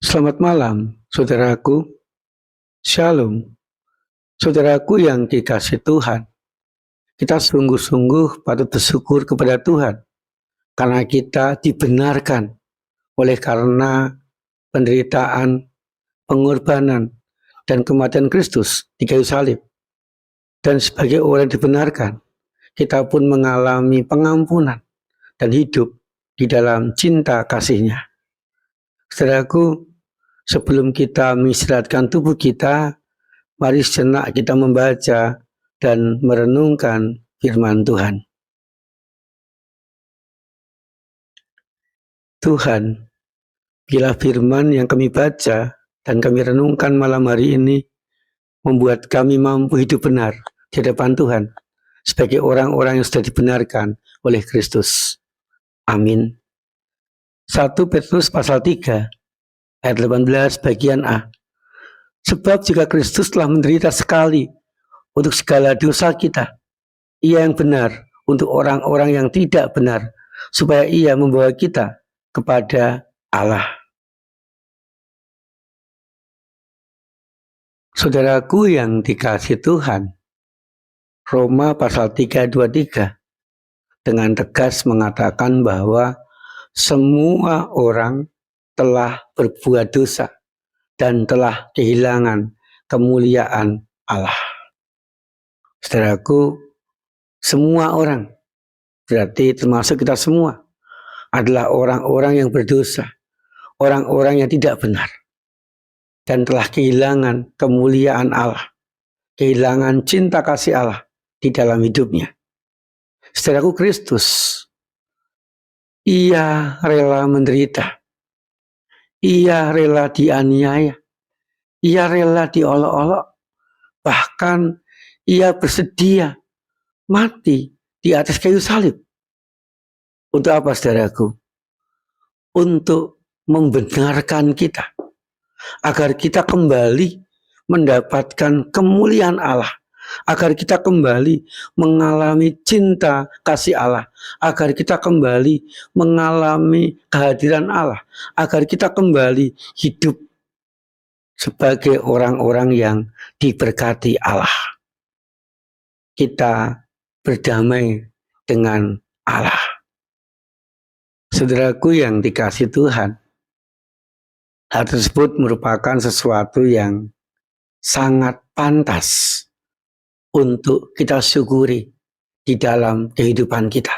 Selamat malam, saudaraku. Shalom. Saudaraku yang dikasihi Tuhan, kita sungguh-sungguh patut bersyukur kepada Tuhan karena kita dibenarkan oleh karena penderitaan, pengorbanan, dan kematian Kristus di kayu salib. Dan sebagai orang yang dibenarkan, kita pun mengalami pengampunan dan hidup di dalam cinta kasih-Nya. Saudaraku, sebelum kita mengistirahatkan tubuh kita, mari sejenak kita membaca dan merenungkan firman Tuhan. Tuhan, bila firman yang kami baca dan kami renungkan malam hari ini membuat kami mampu hidup benar di hadapan Tuhan sebagai orang-orang yang sudah dibenarkan oleh Kristus. Amin. 1 Petrus pasal 3 ayat 18 bagian A. Sebab jika Kristus telah menderita sekali untuk segala dosa kita, Ia yang benar untuk orang-orang yang tidak benar, supaya Ia membawa kita kepada Allah. Saudaraku yang dikasihi Tuhan, Roma pasal 3:23 dengan tegas mengatakan bahwa semua orang telah berbuat dosa dan telah kehilangan kemuliaan Allah. Saudaraku, semua orang, berarti termasuk kita semua, adalah orang-orang yang berdosa, orang-orang yang tidak benar, dan telah kehilangan kemuliaan Allah, kehilangan cinta kasih Allah di dalam hidupnya. Saudaraku, Kristus, Ia rela menderita, Ia rela dianiaya, Ia rela diolok-olok, bahkan Ia bersedia mati di atas kayu salib. Untuk apa, saudaraku? Untuk membenarkan kita, agar kita kembali mendapatkan kemuliaan Allah, agar kita kembali mengalami cinta kasih Allah, agar kita kembali mengalami kehadiran Allah, agar kita kembali hidup sebagai orang-orang yang diberkati Allah. Kita berdamai dengan Allah. Saudaraku yang dikasihi Tuhan, hal tersebut merupakan sesuatu yang sangat pantas untuk kita syukuri di dalam kehidupan kita.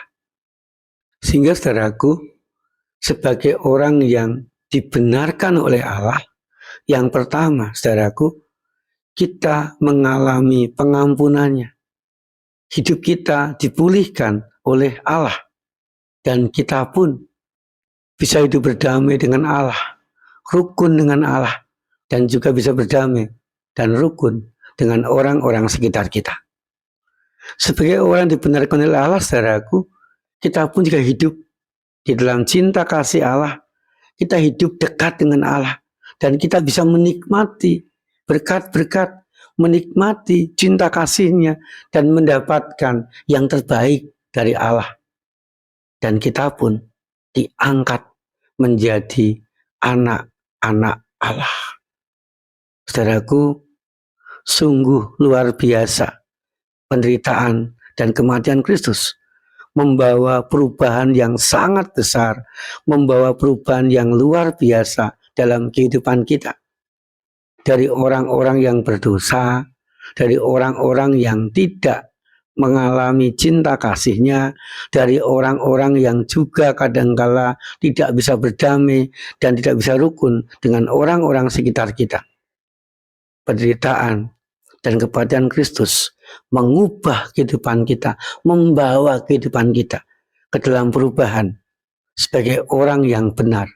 Sehingga saudaraku, sebagai orang yang dibenarkan oleh Allah, yang pertama saudaraku, kita mengalami pengampunannya. Hidup kita dipulihkan oleh Allah, dan kita pun bisa hidup berdamai dengan Allah, rukun dengan Allah, dan juga bisa berdamai dan rukun dengan orang-orang sekitar kita. Sebagai orang dibenarkan oleh Allah, saudaraku, kita pun juga hidup di dalam cinta kasih Allah. Kita hidup dekat dengan Allah, dan kita bisa menikmati berkat-berkat, menikmati cinta kasih-Nya, dan mendapatkan yang terbaik dari Allah. Dan kita pun diangkat menjadi anak-anak Allah. Saudaraku, sungguh luar biasa penderitaan dan kematian Kristus membawa perubahan yang sangat besar, membawa perubahan yang luar biasa dalam kehidupan kita. Dari orang-orang yang berdosa, dari orang-orang yang tidak mengalami cinta kasih-Nya, dari orang-orang yang juga kadangkala tidak bisa berdamai dan tidak bisa rukun dengan orang-orang sekitar kita. Penderitaan dan kematian Kristus mengubah kehidupan kita, membawa kehidupan kita ke dalam perubahan sebagai orang yang benar,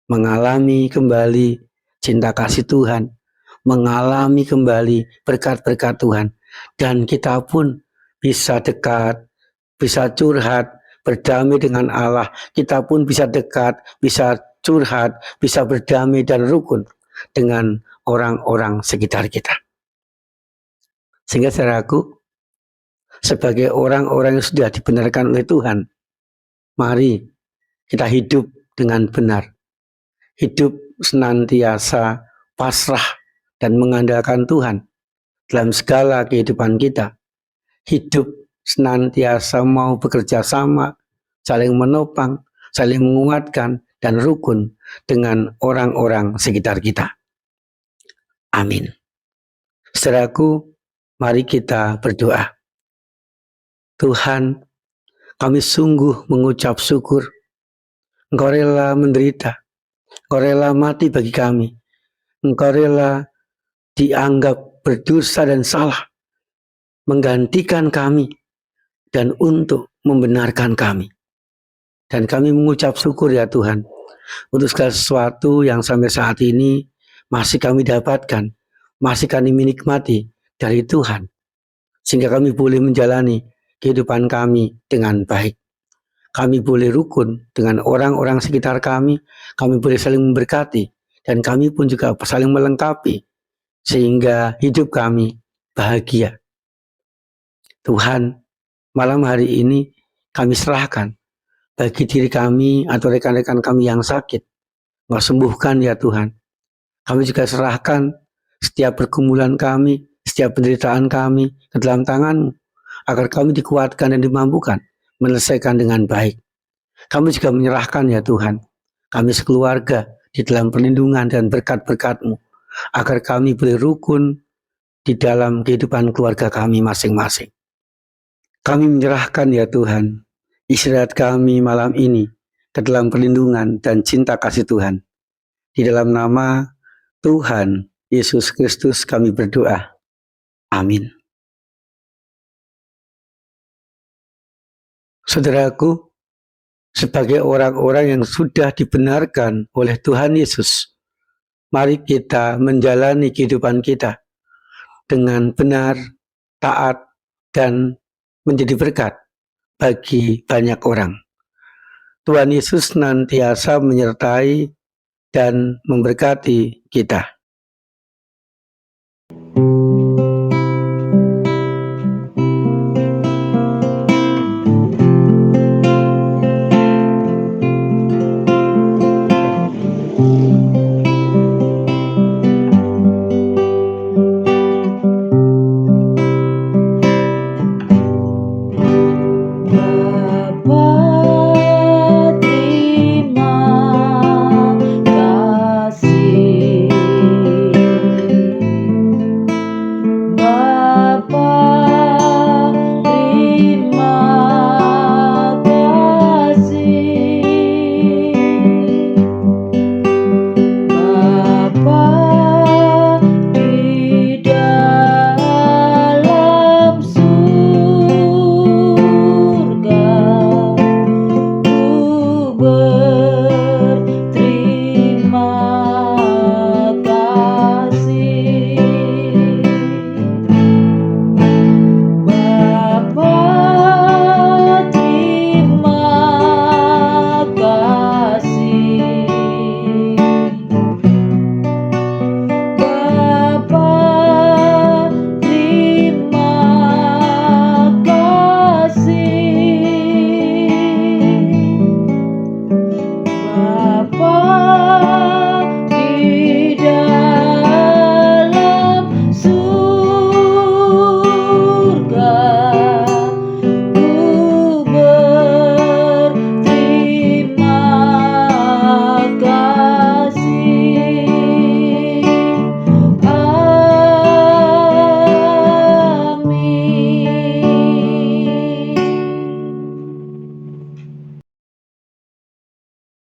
mengalami kembali cinta kasih Tuhan, mengalami kembali berkat-berkat Tuhan, dan kita pun bisa dekat, bisa curhat, berdamai dengan Allah. Kita pun bisa dekat, bisa curhat, bisa berdamai dan rukun dengan orang-orang sekitar kita. Sehingga saudaraku, sebagai orang-orang yang sudah dibenarkan oleh Tuhan, mari kita hidup dengan benar, hidup senantiasa pasrah dan mengandalkan Tuhan dalam segala kehidupan kita. Hidup senantiasa mau bekerja sama, saling menopang, saling menguatkan, dan rukun dengan orang-orang sekitar kita. Amin. Saudaraku, mari kita berdoa. Tuhan, kami sungguh mengucap syukur. Engkau rela menderita, Engkau rela mati bagi kami. Engkau rela dianggap berdosa dan salah, menggantikan kami dan untuk membenarkan kami. Dan kami mengucap syukur ya Tuhan, untuk segala sesuatu yang sampai saat ini masih kami dapatkan, masih kami menikmati dari Tuhan, sehingga kami boleh menjalani kehidupan kami dengan baik. Kami boleh rukun dengan orang-orang sekitar kami boleh saling memberkati, dan kami pun juga saling melengkapi, sehingga hidup kami bahagia. Tuhan, malam hari ini kami serahkan bagi diri kami atau rekan-rekan kami yang sakit. Engkau sembuhkan ya Tuhan. Kami juga serahkan setiap pergumulan kami, setiap penderitaan kami ke dalam tangan-Mu, agar kami dikuatkan dan dimampukan menyelesaikan dengan baik. Kami juga menyerahkan ya Tuhan, kami sekeluarga di dalam perlindungan dan berkat-berkat-Mu, agar kami boleh rukun di dalam kehidupan keluarga kami masing-masing. Kami menyerahkan ya Tuhan, istirahat kami malam ini ke dalam perlindungan dan cinta kasih Tuhan. Di dalam nama Tuhan Yesus Kristus kami berdoa. Amin. Saudaraku, sebagai orang-orang yang sudah dibenarkan oleh Tuhan Yesus, mari kita menjalani kehidupan kita dengan benar, taat, dan menjadi berkat bagi banyak orang. Tuhan Yesus senantiasa menyertai dan memberkati kita. Bapa